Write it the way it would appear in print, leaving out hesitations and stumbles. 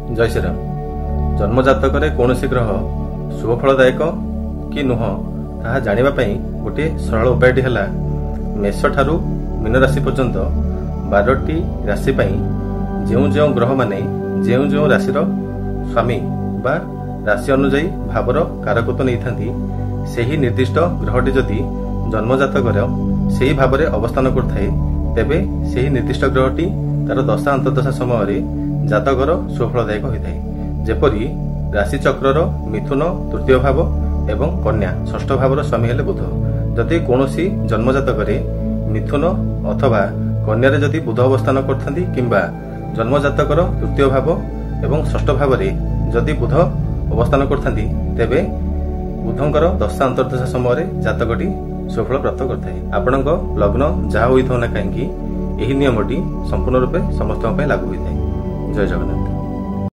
जय श्रीराम। जन्मजातक कौन ग्रह शुभफलदायक कि नुह ताहा जानिबा पई गोटे सरल उपायटी है मेष ठारू मीन राशि पर्यंत 12टी राशि जो ग्रह माने जो राशि स्वामी बा राशि अनुजाई भावर कारकत्व नहीं थांती सेही निर्दिष्ट ग्रहटी जदि जन्मजातक से भाव में अवस्थान करथाए तेबे सेही निर्दिष्ट ग्रहटी तार दशा अंतर्दशा समय जातकर सुफलदायक होता है। जेपरी राशि चक्र मिथुन तृतीय भाव एवं कन्या षष्ठ भावर स्वामी हेले बुध। जदि कौनसी जन्मजातक मिथुन अथवा कन्या जदि बुध अवस्थान करथांती किंबा जन्मजातकर तृतीय भाव एवं षष्ठ भाव में जदि बुध अवस्थान करथांती तेबे बुधंकर दशा अंतर्दशा समय जातकटी सुफल प्राप्त करता है। आपणक लग्न जहाँ होइथौ ना कहीं यही नियमटी संपूर्ण रूपे समस्त लागू होता है। जय जगन्नाथ।